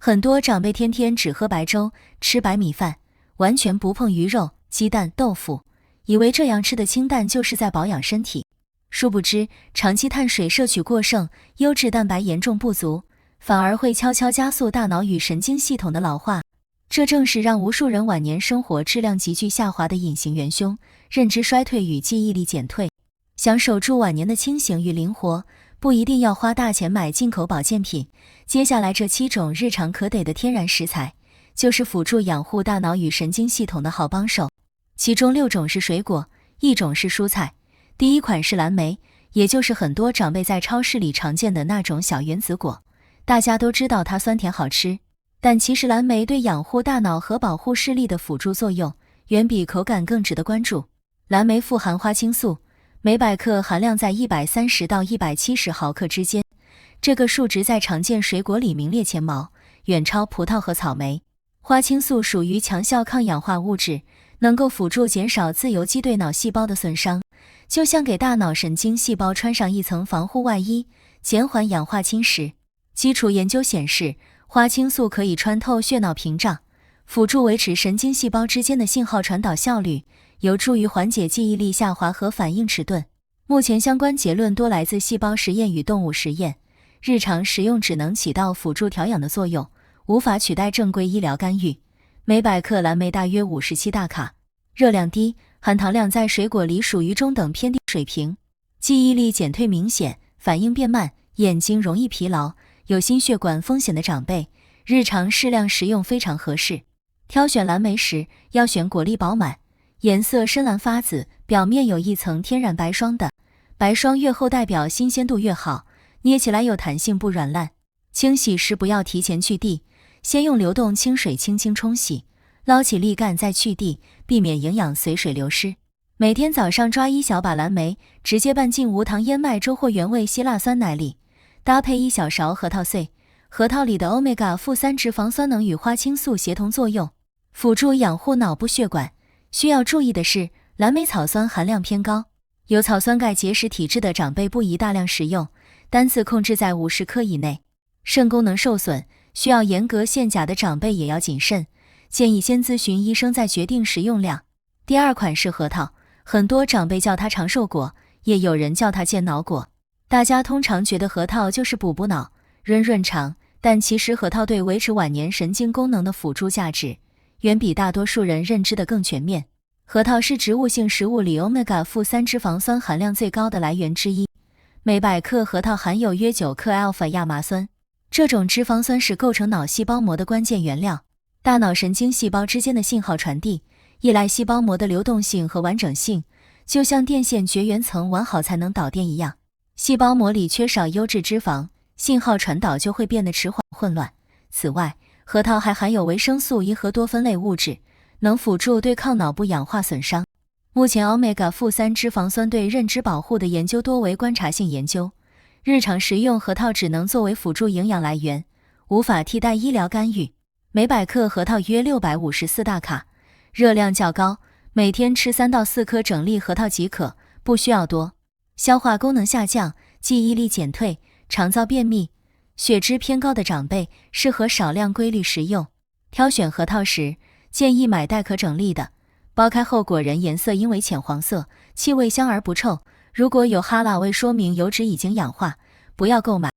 很多长辈天天只喝白粥，吃白米饭，完全不碰鱼肉、鸡蛋、豆腐，以为这样吃的清淡就是在保养身体。殊不知，长期碳水摄取过剩，优质蛋白严重不足，反而会悄悄加速大脑与神经系统的老化。这正是让无数人晚年生活质量急剧下滑的隐形元凶，认知衰退与记忆力减退。想守住晚年的清醒与灵活，不一定要花大钱买进口保健品。接下来这7种日常可得的天然食材，就是辅助养护大脑与神经系统的好帮手。其中6种是水果，1种是蔬菜。第一款是蓝莓，也就是很多长辈在超市里常见的那种小原子果。大家都知道它酸甜好吃，但其实蓝莓对养护大脑和保护视力的辅助作用，远比口感更值得关注。蓝莓富含花青素，每百克含量在130到170毫克之间，这个数值在常见水果里名列前茅，远超葡萄和草莓。花青素属于强效抗氧化物质，能够辅助减少自由基对脑细胞的损伤，就像给大脑神经细胞穿上一层防护外衣，减缓氧化侵蚀。基础研究显示，花青素可以穿透血脑屏障，辅助维持神经细胞之间的信号传导效率，有助于缓解记忆力下滑和反应迟钝。目前相关结论多来自细胞实验与动物实验，日常食用只能起到辅助调养的作用，无法取代正规医疗干预。每百克蓝莓大约57大卡，热量低，含糖量在水果里属于中等偏低水平。记忆力减退明显，反应变慢，眼睛容易疲劳，有心血管风险的长辈，日常适量食用非常合适。挑选蓝莓时，要选果粒饱满，颜色深蓝发紫，表面有一层天然白霜的，白霜越厚代表新鲜度越好，捏起来有弹性不软烂。清洗时不要提前去蒂，先用流动清水轻轻冲洗，捞起沥干再去蒂，避免营养随水流失。每天早上抓1小把蓝莓，直接拌进无糖燕麦粥或原味希腊酸奶里，搭配1小勺核桃碎。核桃里的 Omega-3 脂肪酸能与花青素协同作用，辅助养护脑部血管。需要注意的是，蓝莓草酸含量偏高，有草酸钙结石体质的长辈不宜大量食用，单次控制在50克以内。肾功能受损，需要严格限钾的长辈也要谨慎，建议先咨询医生再决定食用量。第二款是核桃，很多长辈叫它长寿果，也有人叫它健脑果。大家通常觉得核桃就是补脑、润肠，但其实核桃对维持晚年神经功能的辅助价值，远比大多数人认知的更全面。核桃是植物性食物里 Omega-3 脂肪酸含量最高的来源之一，每百克核桃含有约9克 α 亚麻酸，这种脂肪酸是构成脑细胞膜的关键原料。大脑神经细胞之间的信号传递，依赖细胞膜的流动性和完整性，就像电线绝缘层完好才能导电一样。细胞膜里缺少优质脂肪，信号传导就会变得迟缓混乱。此外，核桃还含有维生素 E 和多酚类物质，能辅助对抗脑部氧化损伤。目前 Omega-3 脂肪酸对认知保护的研究多为观察性研究，日常食用核桃只能作为辅助营养来源，无法替代医疗干预。每百克核桃约654大卡，热量较高，每天吃3到4颗整粒核桃即可，不需要多。消化功能下降，记忆力减退，肠燥便秘，血脂偏高的长辈适合少量规律食用。挑选核桃时，建议买带壳整粒的，剥开后果仁颜色应为浅黄色，气味香而不臭。如果有哈喇味，说明油脂已经氧化，不要购买。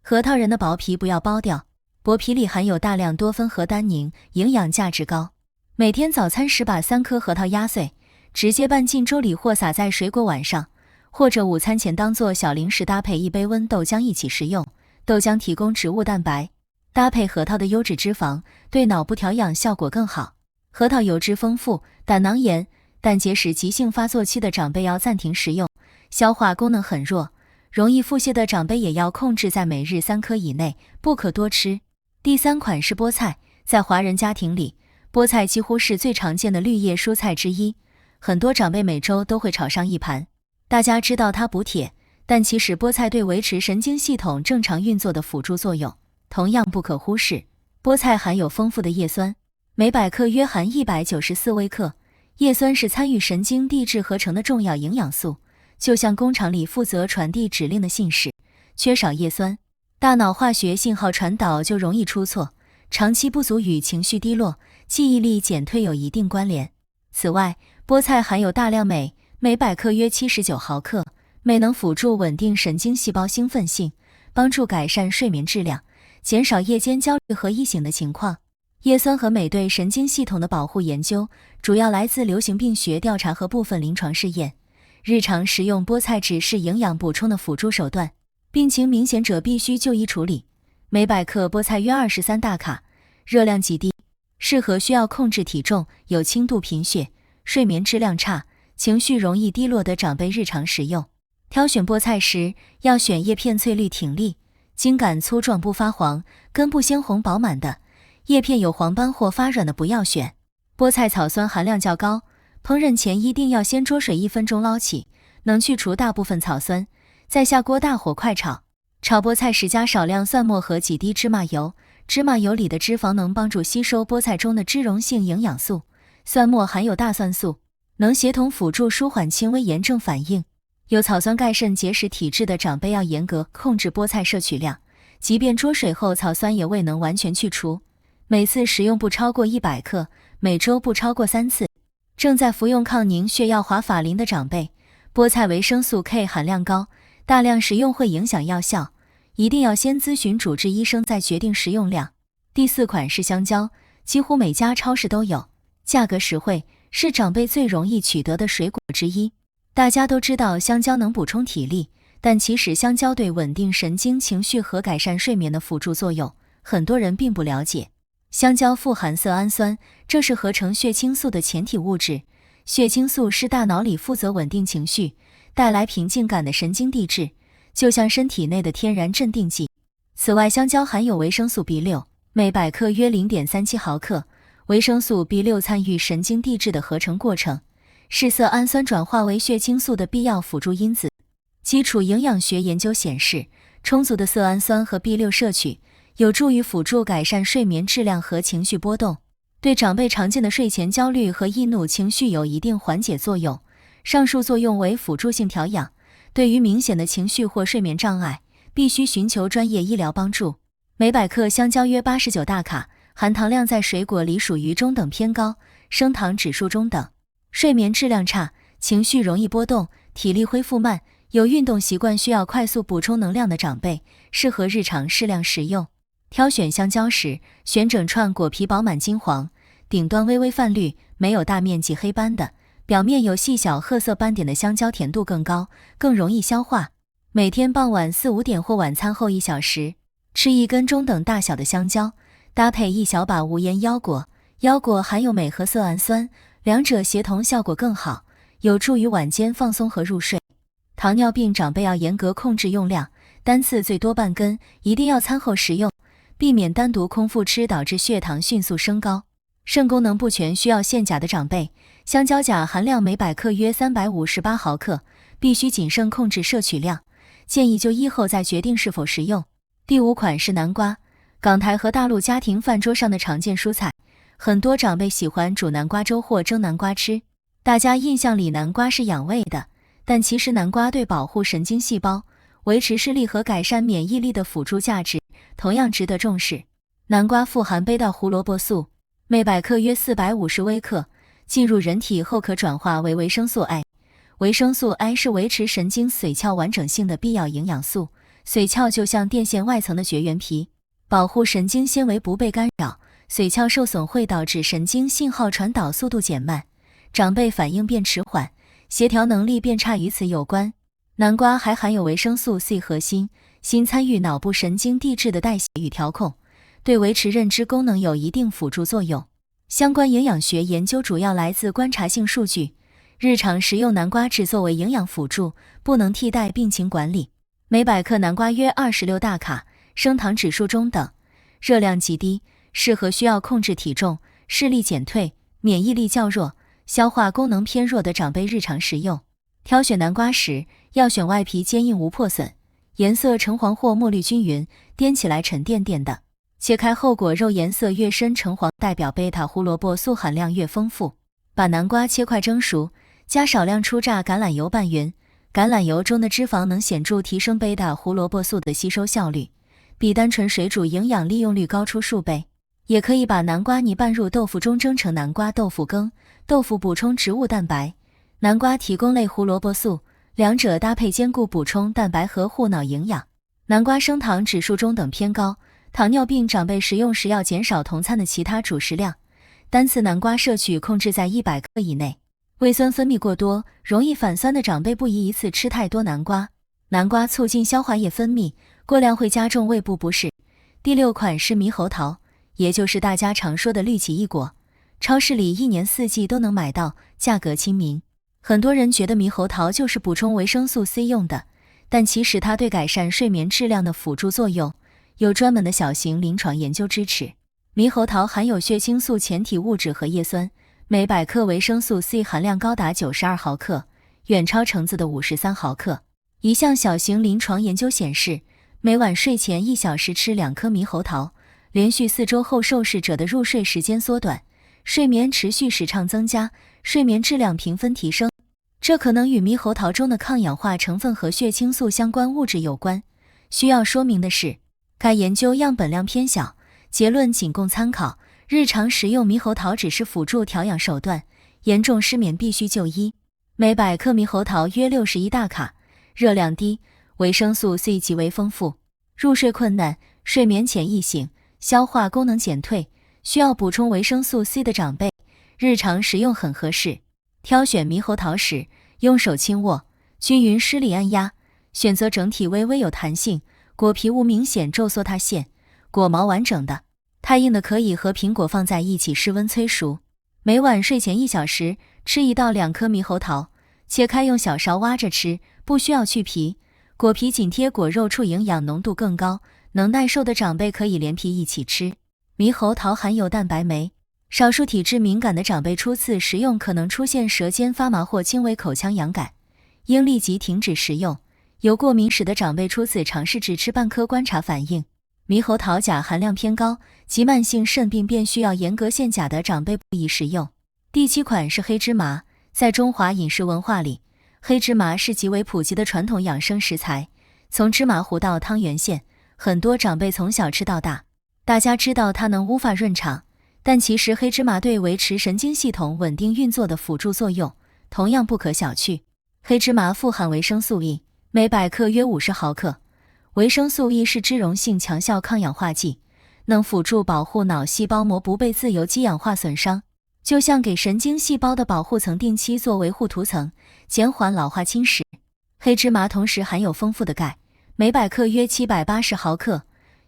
核桃仁的薄皮不要剥掉，薄皮里含有大量多酚和单宁，营养价值高。每天早餐时把3颗核桃压碎，直接拌进粥里或撒在水果碗上，或者午餐前当做小零食搭配一杯温豆浆一起食用。豆浆提供植物蛋白，搭配核桃的优质脂肪，对脑部调养效果更好。核桃油脂丰富，胆囊炎、胆结石急性发作期的长辈要暂停食用，消化功能很弱，容易腹泻的长辈也要控制在每日3颗以内，不可多吃。第3款是菠菜，在华人家庭里，菠菜几乎是最常见的绿叶蔬菜之一，很多长辈每周都会炒上一盘。大家知道它补铁，但其实菠菜对维持神经系统正常运作的辅助作用同样不可忽视。菠菜含有丰富的叶酸，每百克约含194微克。叶酸是参与神经递质合成的重要营养素，就像工厂里负责传递指令的信使，缺少叶酸，大脑化学信号传导就容易出错，长期不足与情绪低落、记忆力减退有一定关联。此外，菠菜含有大量镁，每百克约79毫克，镁能辅助稳定神经细胞兴奋性，帮助改善睡眠质量，减少夜间焦虑和易醒的情况。叶酸和镁对神经系统的保护研究主要来自流行病学调查和部分临床试验。日常食用菠菜只是营养补充的辅助手段，病情明显者必须就医处理。每百克菠菜约23大卡，热量极低，适合需要控制体重、有轻度贫血、睡眠质量差、情绪容易低落的长辈日常食用。挑选菠菜时，要选叶片翠绿挺立、茎秆粗壮不发黄、根部鲜红饱满的，叶片有黄斑或发软的不要选。菠菜草酸含量较高，烹饪前一定要先焯水1分钟捞起，能去除大部分草酸，再下锅大火快炒。炒菠菜时加少量蒜末和几滴芝麻油，芝麻油里的脂肪能帮助吸收菠菜中的脂溶性营养素，蒜末含有大蒜素，能协同辅助舒缓轻微炎症反应。有草酸钙肾结石体质的长辈要严格控制菠菜摄取量，即便焯水后草酸也未能完全去除，每次食用不超过100克，每周不超过3次。正在服用抗凝血药华法林的长辈，菠菜维生素 K 含量高，大量食用会影响药效，一定要先咨询主治医生再决定食用量。第4款是香蕉，几乎每家超市都有，价格实惠，是长辈最容易取得的水果之一。大家都知道香蕉能补充体力，但其实香蕉对稳定神经情绪和改善睡眠的辅助作用，很多人并不了解。香蕉富含色氨酸，这是合成血清素的前体物质。血清素是大脑里负责稳定情绪、带来平静感的神经递质，就像身体内的天然镇定剂。此外，香蕉含有维生素 B6， 每百克约 0.37毫克。维生素 B6 参与神经递质的合成过程，是色氨酸转化为血清素的必要辅助因子。基础营养学研究显示，充足的色氨酸和 B6 摄取有助于辅助改善睡眠质量和情绪波动，对长辈常见的睡前焦虑和易怒情绪有一定缓解作用。上述作用为辅助性调养，对于明显的情绪或睡眠障碍，必须寻求专业医疗帮助。每百克香蕉约89大卡，含糖量在水果里属于中等偏高，升糖指数中等。睡眠质量差，情绪容易波动，体力恢复慢，有运动习惯需要快速补充能量的长辈，适合日常适量食用。挑选香蕉时，选整串果皮饱满金黄，顶端微微泛绿，没有大面积黑斑的，表面有细小褐色斑点的香蕉甜度更高，更容易消化。每天傍晚4、5点或晚餐后1小时，吃1根中等大小的香蕉，搭配1小把无盐腰果。腰果含有镁和色氨酸，两者协同效果更好，有助于晚间放松和入睡。糖尿病长辈要严格控制用量，单次最多半根，一定要餐后食用，避免单独空腹吃导致血糖迅速升高。肾功能不全需要限钾的长辈，香蕉钾含量每百克约358毫克，必须谨慎控制摄取量，建议就医后再决定是否食用。第5款是南瓜，港台和大陆家庭饭桌上的常见蔬菜，很多长辈喜欢煮南瓜粥或蒸南瓜吃。大家印象里南瓜是养胃的，但其实南瓜对保护神经细胞、维持视力和改善免疫力的辅助价值同样值得重视。南瓜富含贝塔胡萝卜素，每百克约450微克，进入人体后可转化为维生素 I。维生素 I 是维持神经髓鞘完整性的必要营养素，髓鞘就像电线外层的绝缘皮，保护神经纤维不被干扰。髓鞘受损会导致神经信号传导速度减慢，长辈反应变迟缓，协调能力变差，与此有关。南瓜还含有维生素 C 和锌，锌参与脑部神经递质的代谢与调控，对维持认知功能有一定辅助作用。相关营养学研究主要来自观察性数据，日常食用南瓜只作为营养辅助，不能替代病情管理。每百克南瓜约26大卡，升糖指数中等，热量极低，适合需要控制体重、视力减退、免疫力较弱、消化功能偏弱的长辈日常食用。挑选南瓜时，要选外皮坚硬无破损，颜色橙黄或墨绿均匀，掂起来沉甸甸的。切开后果肉颜色越深橙黄，代表贝塔胡萝卜素含量越丰富。把南瓜切块蒸熟，加少量初榨橄榄油拌匀。橄榄油中的脂肪能显著提升贝塔胡萝卜素的吸收效率，比单纯水煮营养利用率高出数倍。也可以把南瓜泥拌入豆腐中蒸成南瓜豆腐羹，豆腐补充植物蛋白，南瓜提供类胡萝卜素，两者搭配兼顾补充蛋白和护脑营养。南瓜升糖指数中等偏高，糖尿病长辈食用时要减少同餐的其他主食量，单次南瓜摄取控制在100克以内。胃酸分泌过多，容易反酸的长辈不宜一次吃太多南瓜。南瓜促进消化液分泌，过量会加重胃部不适。第6款是猕猴桃，也就是大家常说的绿奇异果，超市里1年4季都能买到，价格亲民。很多人觉得猕猴桃就是补充维生素 C 用的，但其实它对改善睡眠质量的辅助作用，有专门的小型临床研究支持。猕猴桃含有血清素前体物质和叶酸，每100克维生素 C 含量高达92毫克，远超橙子的53毫克。一项小型临床研究显示，每晚睡前1小时吃2颗猕猴桃，连续4周后受试者的入睡时间缩短，睡眠持续时长增加，睡眠质量评分提升。这可能与猕猴桃中的抗氧化成分和血清素相关物质有关。需要说明的是，该研究样本量偏小，结论仅供参考，日常食用猕猴桃只是辅助调养手段，严重失眠必须就医。每100克猕猴桃约61大卡，热量低，维生素 C 极为丰富。入睡困难、睡眠前易醒、消化功能减退，需要补充维生素 C 的长辈，日常食用很合适。挑选猕猴桃时，用手轻握，均匀施力按压，选择整体微微有弹性，果皮无明显皱缩塌陷，果毛完整的。太硬的可以和苹果放在一起室温催熟。每晚睡前1小时吃1到2颗猕猴桃，切开用小勺挖着吃，不需要去皮，果皮紧贴果肉处，营养浓度更高，能耐受的长辈可以连皮一起吃。猕猴桃含有蛋白酶，少数体质敏感的长辈初次食用可能出现舌尖发麻或轻微口腔痒感，应立即停止食用。有过敏史的长辈初次尝试只吃半颗观察反应。猕猴桃钾含量偏高，及慢性肾病便需要严格限钾的长辈不宜食用。第7款是黑芝麻，在中华饮食文化里，黑芝麻是极为普及的传统养生食材，从芝麻糊到汤圆馅，很多长辈从小吃到大。大家知道它能乌发润肠，但其实黑芝麻对维持神经系统稳定运作的辅助作用同样不可小觑。黑芝麻富含维生素 E， 每100克约50毫克。维生素 E 是脂溶性强效抗氧化剂，能辅助保护脑细胞膜不被自由基氧化损伤，就像给神经细胞的保护层定期做维护涂层，减缓老化侵蚀。黑芝麻同时含有丰富的钙，每100克约780毫克，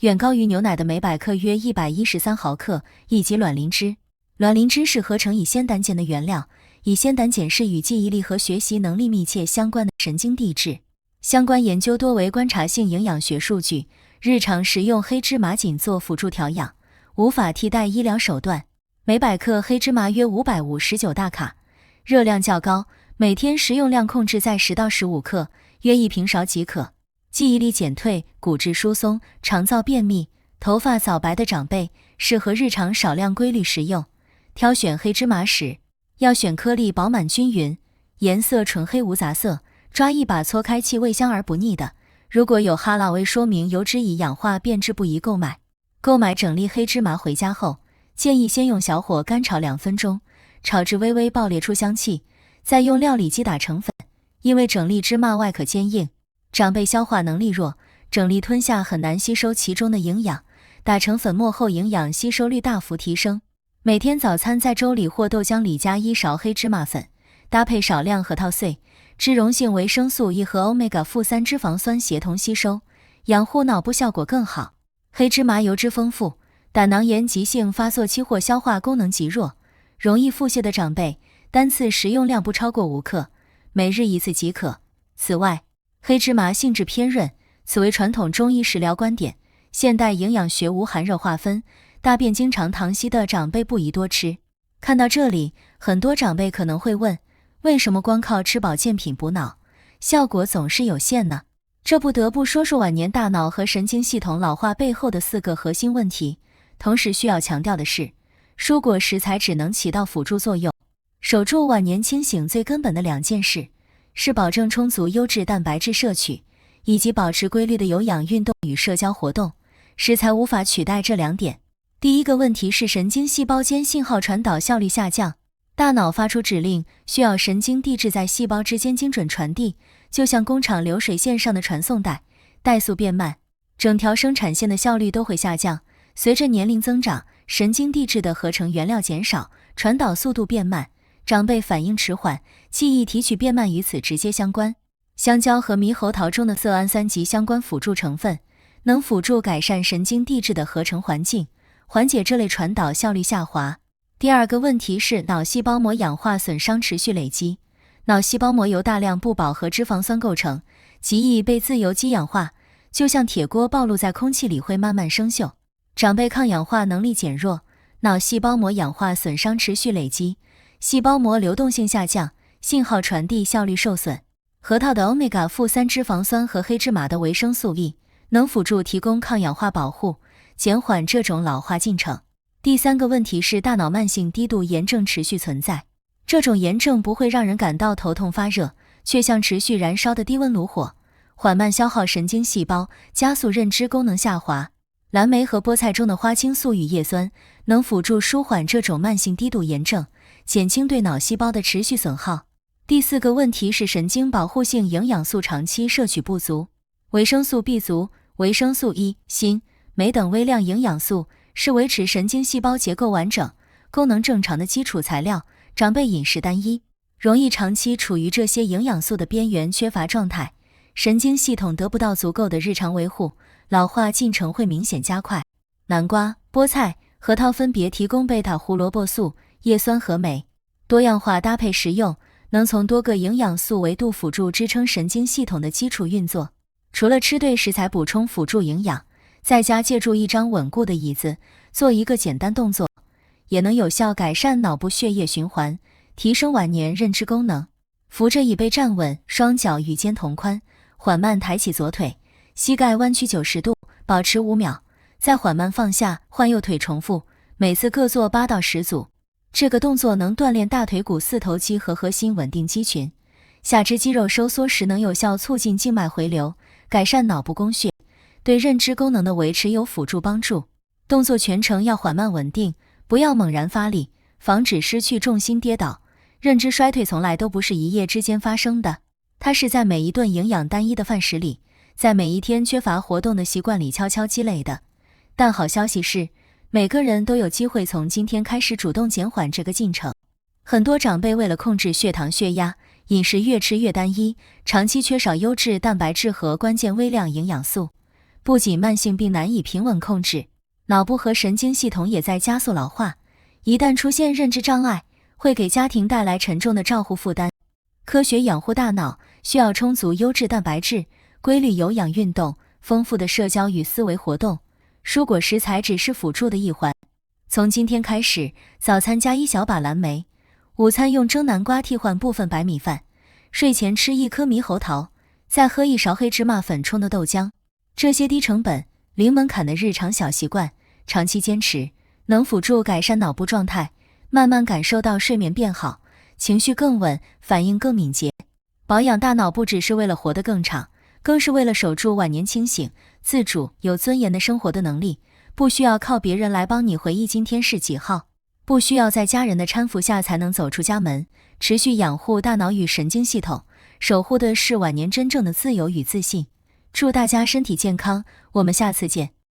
远高于牛奶的每100克约113毫克，以及卵磷脂。卵磷脂是合成乙酰胆碱的原料，乙酰胆碱是与记忆力和学习能力密切相关的神经递质。相关研究多为观察性营养学数据，日常食用黑芝麻仅做辅助调养，无法替代医疗手段。每100克黑芝麻约559大卡，热量较高，每天食用量控制在10到15克，约1平勺即可。记忆力减退、骨质疏松、肠燥便秘、头发早白的长辈，适合日常少量规律食用。挑选黑芝麻时，要选颗粒饱满均匀、颜色纯黑无杂色，抓一把搓开气味香而不腻的。如果有哈喇味说明油脂已氧化变质不宜购买。购买整粒黑芝麻回家后，建议先用小火干炒2分钟，炒至微微爆裂出香气，再用料理机打成粉。因为整粒芝麻外壳坚硬，长辈消化能力弱，整粒吞下很难吸收其中的营养，打成粉末后营养吸收率大幅提升。每天早餐在粥里或豆浆里加1勺黑芝麻粉，搭配少量核桃碎，脂溶性维生素 E 和 Omega-3 脂肪酸协同吸收，养护脑部效果更好。黑芝麻油脂丰富，胆囊炎急性发作期或消化功能极弱、容易腹泻的长辈，单次食用量不超过5克，每日1次即可。此外，黑芝麻性质偏润，此为传统中医食疗观点，现代营养学无寒热划分，大便经常溏稀的长辈不宜多吃。看到这里，很多长辈可能会问，为什么光靠吃保健品补脑，效果总是有限呢？这不得不说说晚年大脑和神经系统老化背后的4个核心问题。同时需要强调的是，蔬果食材只能起到辅助作用。守住晚年清醒最根本的2件事，是保证充足优质蛋白质摄取，以及保持规律的有氧运动与社交活动。食材无法取代这2点。第一个问题是神经细胞间信号传导效率下降，大脑发出指令需要神经递质在细胞之间精准传递，就像工厂流水线上的传送带，怠速变慢，整条生产线的效率都会下降。随着年龄增长，神经递质的合成原料减少，传导速度变慢，长辈反应迟缓，记忆提取变慢与此直接相关。香蕉和猕猴桃中的色氨酸及相关辅助成分，能辅助改善神经递质的合成环境，缓解这类传导效率下滑。第二个问题是脑细胞膜氧化损伤持续累积。脑细胞膜由大量不饱和脂肪酸构成，极易被自由基氧化，就像铁锅暴露在空气里会慢慢生锈。长辈抗氧化能力减弱，脑细胞膜氧化损伤持续累积，细胞膜流动性下降，信号传递效率受损。核桃的 Omega-3 脂肪酸和黑芝麻的维生素 E 能辅助提供抗氧化保护，减缓这种老化进程。第三个问题是大脑慢性低度炎症持续存在。这种炎症不会让人感到头痛发热，却像持续燃烧的低温炉火，缓慢消耗神经细胞，加速认知功能下滑。蓝莓和菠菜中的花青素与叶酸能辅助舒缓这种慢性低度炎症，减轻对脑细胞的持续损耗。第四个问题是神经保护性营养素长期摄取不足。维生素 B 族、维生素 E、锌、镁等微量营养素是维持神经细胞结构完整、功能正常的基础材料。长辈饮食单一，容易长期处于这些营养素的边缘缺乏状态，神经系统得不到足够的日常维护，老化进程会明显加快。南瓜、菠菜、核桃分别提供贝塔胡萝卜素、叶酸和镁，多样化搭配食用，能从多个营养素维度辅助支撑神经系统的基础运作。除了吃对食材补充辅助营养，在家借助一张稳固的椅子，做一个简单动作，也能有效改善脑部血液循环，提升晚年认知功能。扶着椅背站稳，双脚与肩同宽，缓慢抬起左腿，膝盖弯曲90度，保持5秒，再缓慢放下，换右腿重复，每次各做8到10组。这个动作能锻炼大腿股四头肌和核心稳定肌群，下肢肌肉收缩时能有效促进静脉回流，改善脑部供血，对认知功能的维持有辅助帮助。动作全程要缓慢稳定，不要猛然发力，防止失去重心跌倒。认知衰退从来都不是一夜之间发生的，它是在每一顿营养单一的饭食里，在每一天缺乏活动的习惯里悄悄积累的。但好消息是，每个人都有机会从今天开始主动减缓这个进程。很多长辈为了控制血糖血压，饮食越吃越单一，长期缺少优质蛋白质和关键微量营养素，不仅慢性病难以平稳控制，脑部和神经系统也在加速老化。一旦出现认知障碍，会给家庭带来沉重的照护负担。科学养护大脑需要充足优质蛋白质、规律有氧运动、丰富的社交与思维活动，蔬果食材只是辅助的一环。从今天开始，早餐加1小把蓝莓，午餐用蒸南瓜替换部分白米饭，睡前吃1颗猕猴桃，再喝1勺黑芝麻粉冲的豆浆。这些低成本、零门槛的日常小习惯，长期坚持，能辅助改善脑部状态，慢慢感受到睡眠变好，情绪更稳，反应更敏捷。保养大脑不只是为了活得更长，更是为了守住晚年清醒、自主、有尊严的生活的能力。不需要靠别人来帮你回忆今天是几号，不需要在家人的搀扶下才能走出家门。持续养护大脑与神经系统，守护的是晚年真正的自由与自信。祝大家身体健康，我们下次见。